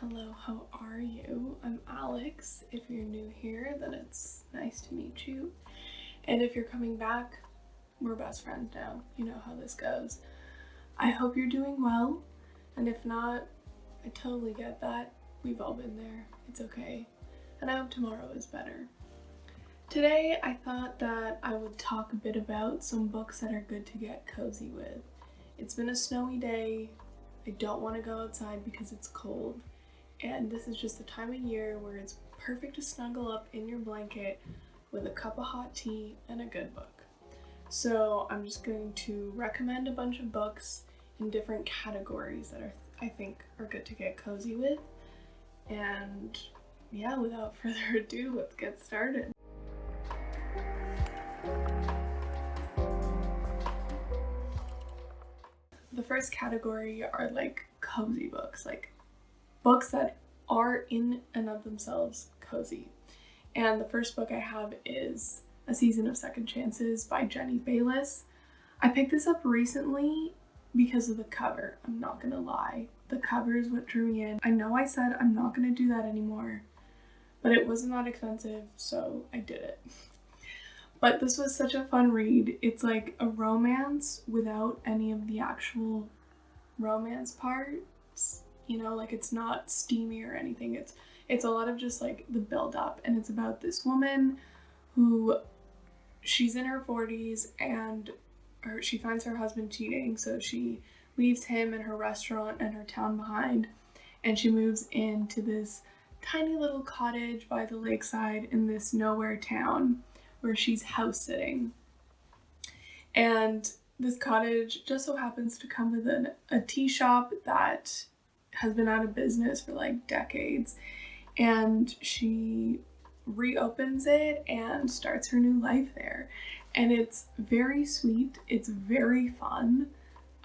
Hello, how are you? I'm Alex. If you're new here, then it's nice to meet you. And if you're coming back, we're best friends now. You know how this goes. I hope you're doing well, and if not, I totally get that. We've all been there. It's okay. And I hope tomorrow is better. Today, I thought that I would talk a bit about some books that are good to get cozy with. It's been a snowy day. I don't want to go outside because it's cold. And this is just the time of year where it's perfect to snuggle up in your blanket with a cup of hot tea and a good book. So I'm just going to recommend a bunch of books in different categories that I think are good to get cozy with. And yeah, without further ado, let's get started. The first category are like cozy books, like books that are in and of themselves cozy. And the first book I have is A Season of Second Chances by Jenny Bayliss. I picked this up recently because of the cover. I'm not gonna lie. The cover is what drew me in. I know I said I'm not gonna do that anymore, but it wasn't that expensive, so I did it. But this was such a fun read. It's like a romance without any of the actual romance parts. You know, like it's not steamy or anything. It's a lot of just like the build up, and it's about this woman who she's in her 40s and she finds her husband cheating, so she leaves him and her restaurant and her town behind, and she moves into this tiny little cottage by the lakeside in this nowhere town where she's house sitting. And this cottage just so happens to come with a tea shop that has been out of business for like decades, and she reopens it and starts her new life there. And it's very sweet, it's very fun,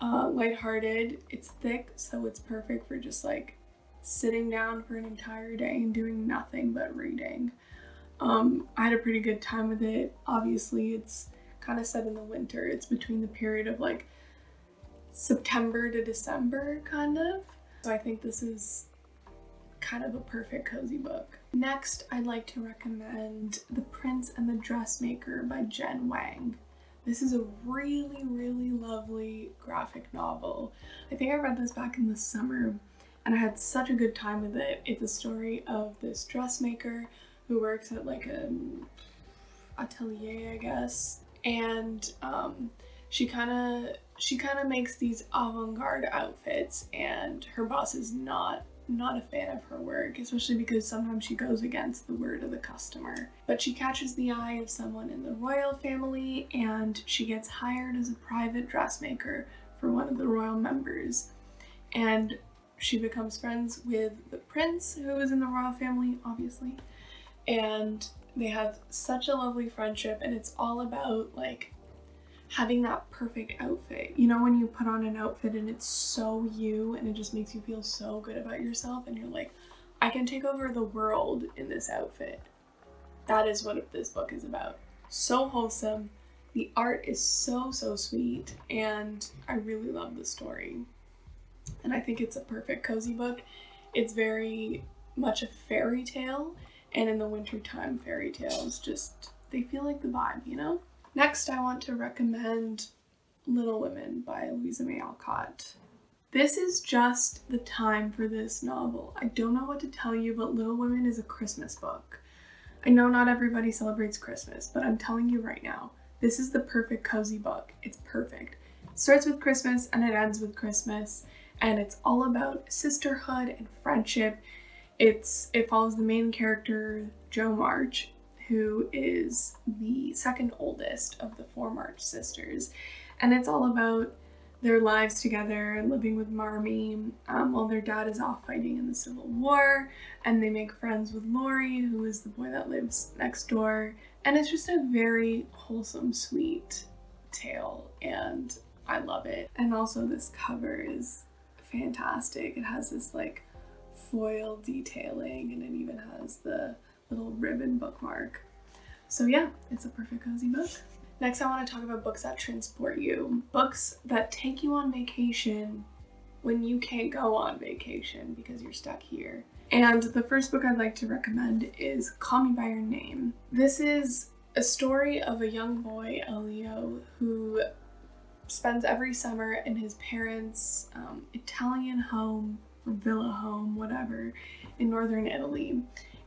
lighthearted, it's thick, so it's perfect for just like sitting down for an entire day and doing nothing but reading. I had a pretty good time with it. Obviously it's kind of set in the winter. It's between the period of like September to December kind of. So I think this is kind of a perfect cozy book. Next, I'd like to recommend The Prince and the Dressmaker by Jen Wang. This is a really, really lovely graphic novel. I think I read this back in the summer and I had such a good time with it. It's a story of this dressmaker who works at like an atelier, I guess. And she kind of makes these avant-garde outfits, and her boss is not a fan of her work, especially because sometimes she goes against the word of the customer. But she catches the eye of someone in the royal family, and she gets hired as a private dressmaker for one of the royal members. And she becomes friends with the prince, who is in the royal family, obviously. And they have such a lovely friendship, and it's all about like having that perfect outfit. You know, when you put on an outfit and it's so you and it just makes you feel so good about yourself and you're like, I can take over the world in this outfit. That is what this book is about. So wholesome. The art is so sweet, and I really love the story. And I think it's a perfect cozy book. It's very much a fairy tale, and in the wintertime, fairy tales just, they feel like the vibe, you know? Next, I want to recommend Little Women by Louisa May Alcott. This is just the time for this novel. I don't know what to tell you, but Little Women is a Christmas book. I know not everybody celebrates Christmas, but I'm telling you right now, this is the perfect cozy book. It's perfect. It starts with Christmas and it ends with Christmas, and it's all about sisterhood and friendship. It follows the main character, Jo March, who is the second oldest of the 4 March sisters. And it's all about their lives together and living with Marmee while their dad is off fighting in the Civil War. And they make friends with Laurie, who is the boy that lives next door. And it's just a very wholesome, sweet tale, and I love it. And also this cover is fantastic. It has this like foil detailing, and it even has the little ribbon bookmark. So yeah, it's a perfect cozy book. Next, I want to talk about books that transport you. Books that take you on vacation when you can't go on vacation because you're stuck here. And the first book I'd like to recommend is Call Me By Your Name. This is a story of a young boy, Elio, who spends every summer in his parents' Italian home, or villa home, whatever, in northern Italy.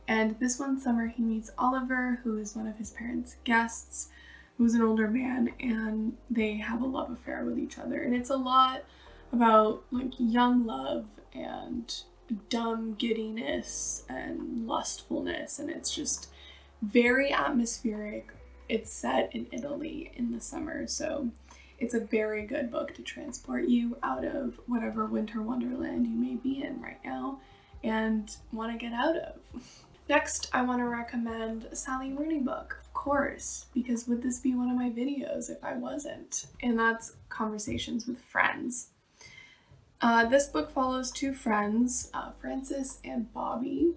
And this one summer he meets Oliver, who is one of his parents' guests, who's an older man, and they have a love affair with each other. And it's a lot about like young love and dumb giddiness and lustfulness, and it's just very atmospheric. It's set in Italy in the summer, so it's a very good book to transport you out of whatever winter wonderland you may be in right now and want to get out of. Next, I want to recommend a Sally Rooney book, of course, because would this be one of my videos if I wasn't? And that's Conversations with Friends. This book follows two friends, Francis and Bobby,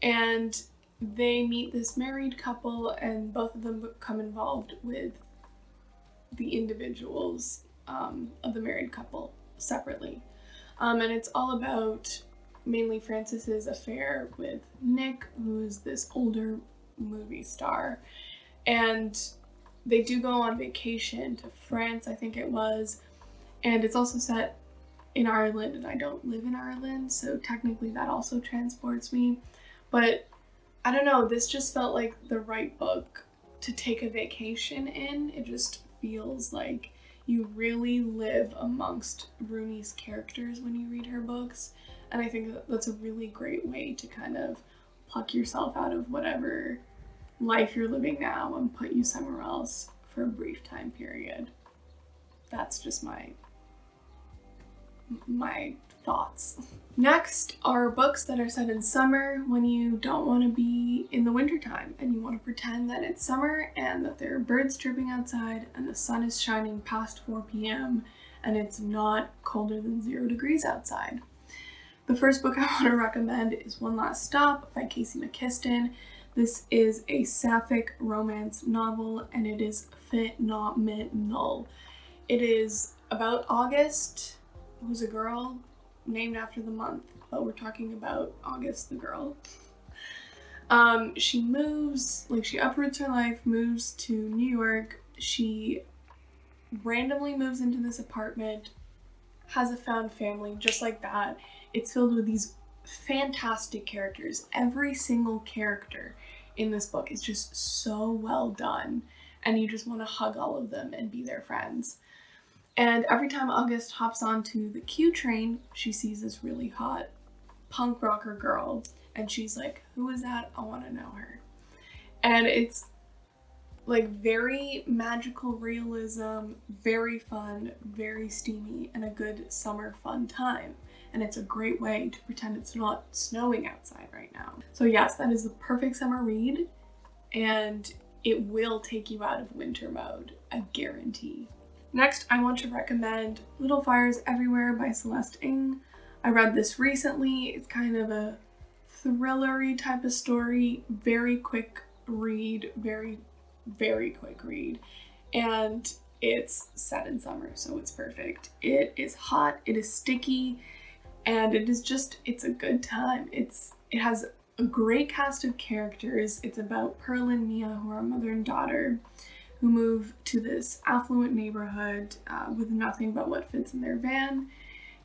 and they meet this married couple, and both of them become involved with the individuals of the married couple separately. And it's all about mainly Francis's affair with Nick, who is this older movie star. And they do go on vacation to France, I think it was, and it's also set in Ireland, and I don't live in Ireland, so technically that also transports me. But I don't know, this just felt like the right book to take a vacation in. It just feels like you really live amongst Rooney's characters when you read her books, and I think that's a really great way to kind of pluck yourself out of whatever life you're living now and put you somewhere else for a brief time period. That's just my thoughts. Next are books that are set in summer when you don't want to be in the wintertime and you want to pretend that it's summer and that there are birds chirping outside and the sun is shining past 4 p.m. and it's not colder than 0 degrees outside. The first book I want to recommend is One Last Stop by Casey McQuiston. This is a sapphic romance novel and it is phenomenal. It is about August, who's a girl named after the month, but we're talking about August the girl. She moves, she uproots her life, moves to New York. She randomly moves into this apartment, has a found family, just like that. It's filled with these fantastic characters. Every single character in this book is just so well done, and you just want to hug all of them and be their friends. And every time August hops onto the Q train, she sees this really hot punk rocker girl, and she's like, who is that? I want to know her. And it's like very magical realism, very fun, very steamy, and a good summer fun time. And it's a great way to pretend it's not snowing outside right now. So yes, that is the perfect summer read, and it will take you out of winter mode, I guarantee. Next, I want to recommend Little Fires Everywhere by Celeste Ng. I read this recently. It's kind of a thrillery type of story, very quick read, very quick read, and it's set in summer, so it's perfect. It is hot, it is sticky, and it's a good time. It has a great cast of characters. It's about Pearl and Mia, who are a mother and daughter, who move to this affluent neighborhood with nothing but what fits in their van,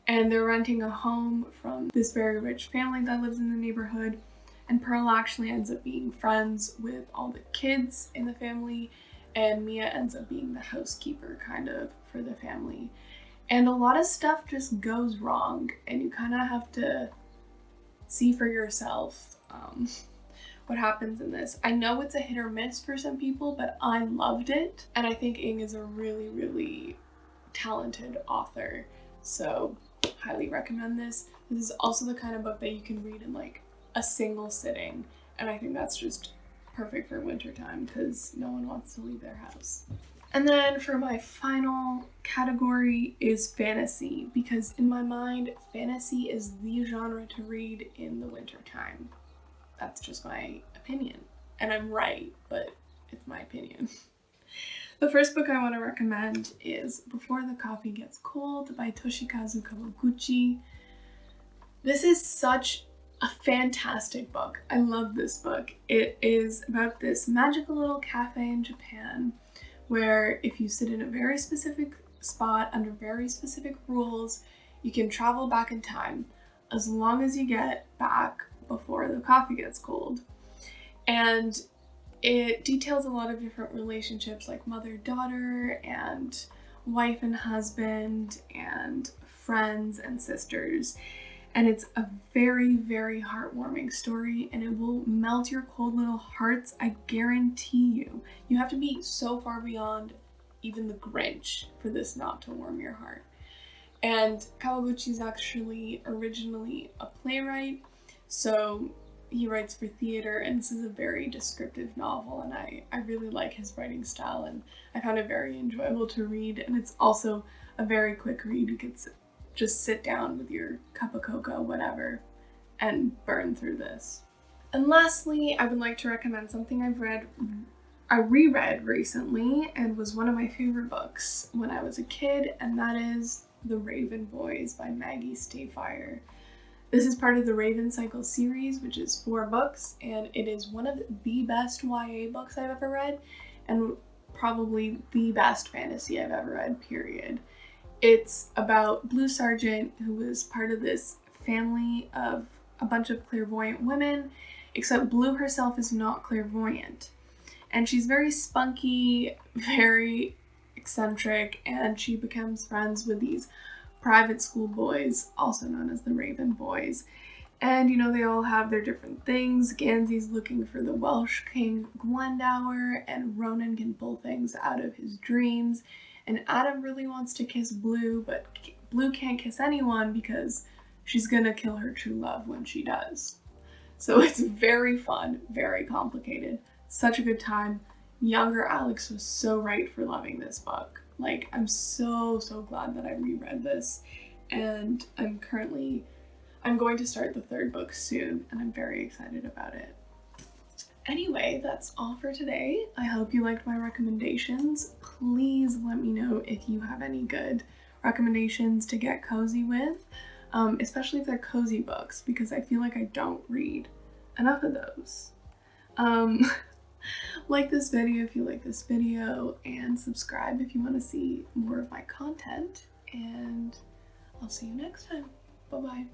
and they're renting a home from this very rich family that lives in the neighborhood. And Pearl actually ends up being friends with all the kids in the family, and Mia ends up being the housekeeper kind of for the family. And a lot of stuff just goes wrong, and you kind of have to see for yourself what happens in this. I know it's a hit or miss for some people, but I loved it, and I think Ng is a really talented author, so highly recommend this. This is also the kind of book that you can read in like a single sitting, and I think that's just perfect for wintertime because no one wants to leave their house. And then for my final category is fantasy, because in my mind, fantasy is the genre to read in the wintertime. That's just my opinion, and I'm right, but it's my opinion. The first book I want to recommend is Before the Coffee Gets Cold by Toshikazu Kawaguchi. This is such a fantastic book. I love this book. It is about this magical little cafe in Japan where if you sit in a very specific spot under very specific rules, you can travel back in time as long as you get back before the coffee gets cold. And it details a lot of different relationships like mother-daughter and wife and husband and friends and sisters. And it's a very, very heartwarming story, and it will melt your cold little hearts, I guarantee you. You have to be so far beyond even the Grinch for this not to warm your heart. And Kawaguchi is actually originally a playwright, so he writes for theater, and this is a very descriptive novel, and I really like his writing style, and I found it very enjoyable to read, and it's also a very quick read. You could just sit down with your cup of cocoa, whatever, and burn through this. And lastly, I would like to recommend something I reread recently and was one of my favorite books when I was a kid, and that is The Raven Boys by Maggie Stiefvater. This is part of the Raven Cycle series, which is 4 books, and it is one of the best YA books I've ever read, and probably the best fantasy I've ever read, period. It's about Blue Sergeant, who is part of this family of a bunch of clairvoyant women, except Blue herself is not clairvoyant. And she's very spunky, very eccentric, and she becomes friends with these private school boys, also known as the Raven Boys. And, they all have their different things. Gansy's looking for the Welsh King Glendower, and Ronan can pull things out of his dreams. And Adam really wants to kiss Blue, but Blue can't kiss anyone because she's gonna kill her true love when she does. So it's very fun, very complicated, such a good time. Younger Alex was so right for loving this book. Like, I'm so glad that I reread this, and I'm going to start the 3rd book soon, and I'm very excited about it. Anyway, that's all for today. I hope you liked my recommendations. Please let me know if you have any good recommendations to get cozy with, especially if they're cozy books, because I feel like I don't read enough of those. Like this video if you like this video, and subscribe if you want to see more of my content, and I'll see you next time. Bye-bye.